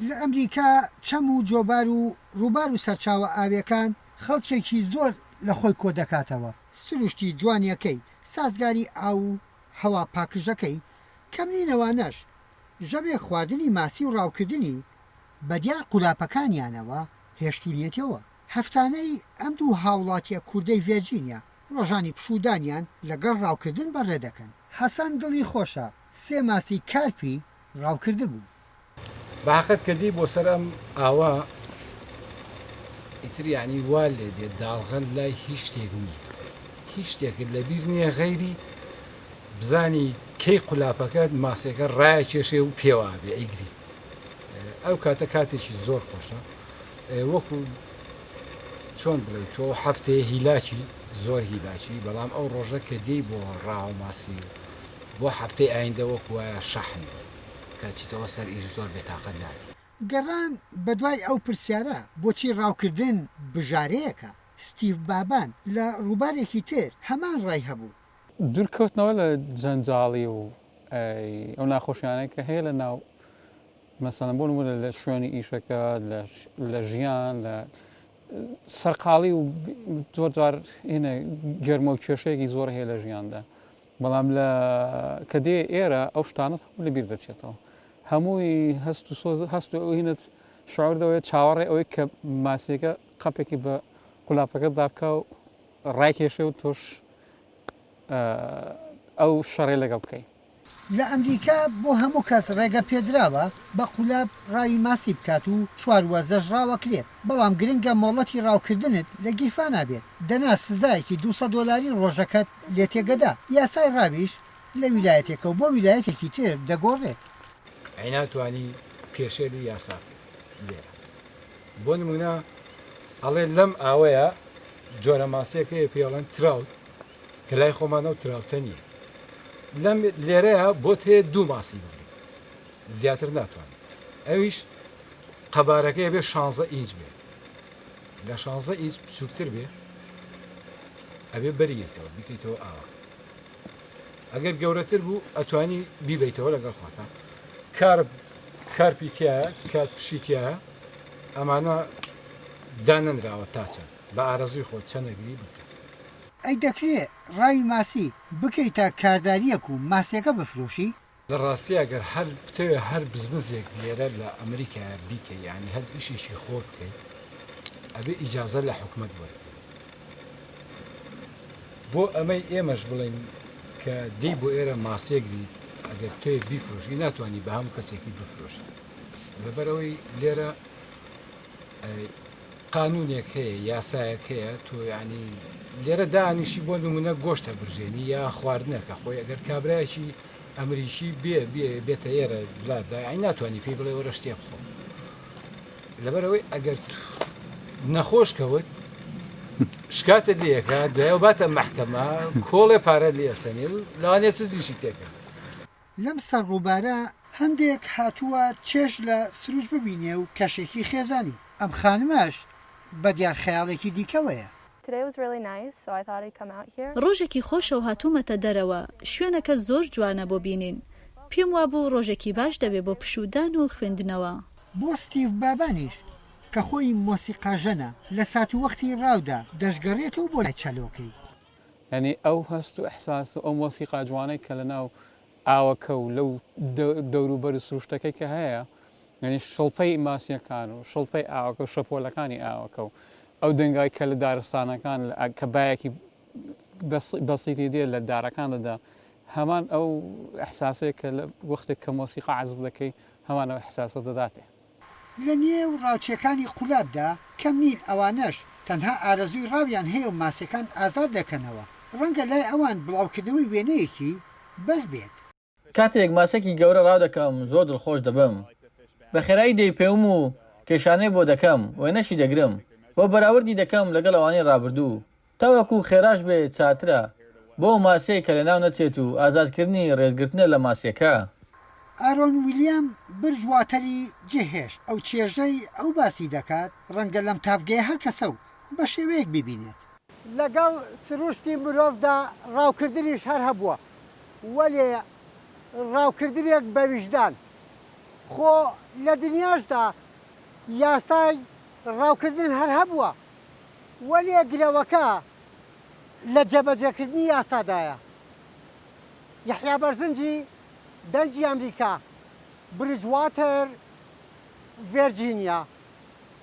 لە ئەمریکا چەم و جۆبار و ڕووبار و سەرچاوە ئاویەکان خەڵکێکی زۆر لە خۆی کۆ دەکاتەوە. سروشتی جوانیەکەی، سازگاری ئاو و هەوا پاکژەکەی، کەمنینەوانەش ژەبێ خواردنی ماسی و ڕاوکردنی بەدیار قولاپەکانیانەوە هێشتونیەتەوە. هەفتانەی ئەم دوو هاوڵاتیە کوردەی ڤێرجینیا ڕۆژانی پشودانیان لەگەڵ ڕاوکردن بەڕێ دەکەن. حەسەن دڵی خۆشە 3 ماسی کارپی ڕاوکرده بوو. باقت کردی بۆ سەرم ئاوا ئیتر یعنی وا لێ دێت داڵغەن لای هیچ شتێک نییە، هیچ شتێکت لە بیر نییە غەیری بزانی کەی قولاپەکەت ماسێکە ڕایە کێشێ و پێوا بێ ئەیگری. ئەو کاتە کاتێکی زۆر خۆشە، وەکو چۆن بڵێ تۆ هەفتەیە هیلاکی زۆر هیلاکی، بەڵام ئەو ڕۆژە کە دێی بۆ ڕاو ماسی بۆ هەفتەی ئایندە وەکو وایە شەحن کاچیتەوە سەر ئیش زۆر بێتاقەت نایە. گەڕان بەدوای ئەو پرسیارە بۆچی ڕاوکردن بژارەیەکە، ستیڤ بابان لە ڕووبارێکی تر هەمان ڕای هەبوو. دوورکەوتنەوە لە جەنجاڵی و ئەو ناخۆشیانەی کە هەیە لە ناو مەسەڵەن بۆ نمونە لە شوێنی ئیشەکە، لە ژیان، لە سەرقاڵی و زۆر جار گەرمە و کێشەیەکی زۆر هەیە لە ژیاندا، بەڵام کە دێ ئێرە ئەو شتانت هەموو لەبیر دەچێتەوە، هەمووی هەست و هینت شعور دەوێت چاوەڕێ ئەوەی کە ماسیەکە قەپێکی بە قولاپەکە دابکە و ڕایکێشێ و تۆش ئەو شەڕێ لەگەڵ بکەی. لە ئەمریکا بۆ هەموو کەس ڕێگە پێدراوە بە قولاب ڕاوی ماسی بکات و چواروەزەش ڕاوەکرێت، بەڵام گرنگە مۆڵەتی ڕاوکردنت لە گیرفان نابێت. دەنا سزایەکی $200 ڕۆژەکەت لێ تێگەدا. یاسای ڕاویش لە ویلایەتێکە و بۆ ویلایەتێکی تر دەگۆڕێت. ئەی ناتوانی پێشێلی یاسا لێرە. بۆ نمونە ئەڵێ لەم ئاوەیە جۆرە ماسیەکەی پێڵەن تراوت کە لای خۆمانە و تراوتە نییە. لەم لێرەیە بۆت هەیە 2 ماسی بگری، زیاتر ناتوانێت. ئەویش قەبارەکەی بێ 16 ئینچ بێ، لە 16 ئینچ بچووکتر بێ ئەبێ بەریێتەوە بیکەیتەوە ئاوا. ئەگەر گەورەتر بوو ئەتوانی بیبیتەوە لەگەڵ خۆتان. کارپی تایە، کات پشی تایە، ئەمانە دانەنراوە تاچەند بە ئارەزوی خۆت چەندەگری بکە. ئەی دەکرێت ڕاوی ماسی بکەیتە کارداریەک و ماسیەکە بفرۆشی؟ لە ڕاستی ئەگەر هەر بتەوێت هەر بزنسێک لێرە لە ئەمریکا بیکە، یعنی هەر ئیشێکی خۆ بکەیت، ئەبێ ئیجازە لە حکومەت وەرگێت. بۆ ئەمەی ئێمەش بڵێن کە دەی بۆ ئێرە ماسێگری ئەگەر تۆیەک بیفرۆشی ناتوانانی بە هەموو کەسێکی بفرۆشی، لەبەرەوەی لێرە قانونێک هەیە، یاسایەک هەیە، تۆ ینی لێرە دانیشی بۆ نمونە گۆشتە برژێنی یا خواردنەکە خۆی ئەگەر کابراایکی ئەمریکی بێتە ئێرە بڵاتدا ئەی ناتوانانی پێی بڵێ وەرە شتێ بخۆ. لەبەرەوەی ئەگەر نەخۆش کەوت شکاتە لێەکە دوایە باتە مەحکەمە کۆڵێ پارە لێسەنێ و لەوانێ سزیشی تێکە. لەم سەر ڕووبارە هەندێک هاتووە چێژ لە سروش ببینێ و کەشێکی خێزانی. ئەم خانمەش بە دیار خەیاڵێکی دیکەوەیە. ڕۆژێکی خۆشە و هاتوومەتە دەرەوە، شوێنەکە زۆر جوانە بۆ بینین. پێم وابوو ڕۆژێکی باش دەبێت بۆ پشودان و خوێندنەوە. بۆ ستیڤ بابانیش کە خۆی مۆسیقاژەنە لە سات و وەختی ڕاودا دەشگەڕێتەوە بۆ لای چەلۆکەی. ینی ئەو هەست و ئەحساس و ئەو مۆسیقا جوانەی کە لە ناو ئاوەکە و لەو دەوروبەر سروشتەکەی کە هەیە، ینی شڵپەی ماسیەکان و شڵپەی ئاوەکە و شەپۆلەکانی ئاوەکە و ئەو دەنگای کە لە دارستانەکان کە بایەکی بەسیری دێ لە دارەکاندا، هەمان ئەو ئەحساسەیە کە لە وەختێک کە مۆسیقا عەزف دەکەی هەمان ئەو ئەحساسە دەداتێ. لە نێو ڕاوچەکانی قولابدا کەم نین ئەوانەش تەنها ئارەزوی ڕاویان هەیە و ماسیەکان ئازاد دەکەنەوە. ڕەنگە لای ئەوان بڵاوکردنەوەی وێنەیەکی بەس بێت. کاتێک ماسێکی گەورە ڕاو دەکەم زۆر دڵخۆش دەبم. بە خێرایی دەی پێوم و کێشانەی بۆ دەکەم وێنەشی دەگرم بۆ بەراوردی دەکەم لەگەڵ ئەوانەی ڕابردوو. تاوەکو خێراش بێ چاترە بۆ ماسەیە کە لە ناو نەچێت و ئازادکردنی ڕێزگرتنە لە ماسیەکە. ئارۆن ویلیام برجواتەری جێهێش ئەو چێژەی ئەو باسی دەکات ڕەنگە لەم تافگەیە هەر کەسە و بە شێوەیەک ببینێت. لەگەڵ سروشتی مرۆڤدا ڕاوکردنیش هەر هەبووە، وەلێ ڕاوکردنێک بە ویژدان. خۆ لە دنیاشدا یاسای ڕاوکردن هەر هەبووە وەلیە گرەوەکە لە جێبەجێکردنی یاسادایە. یەحیا بەرزنجی دەنجی ئەمریکا، بریجواتر، ڤێرجینیا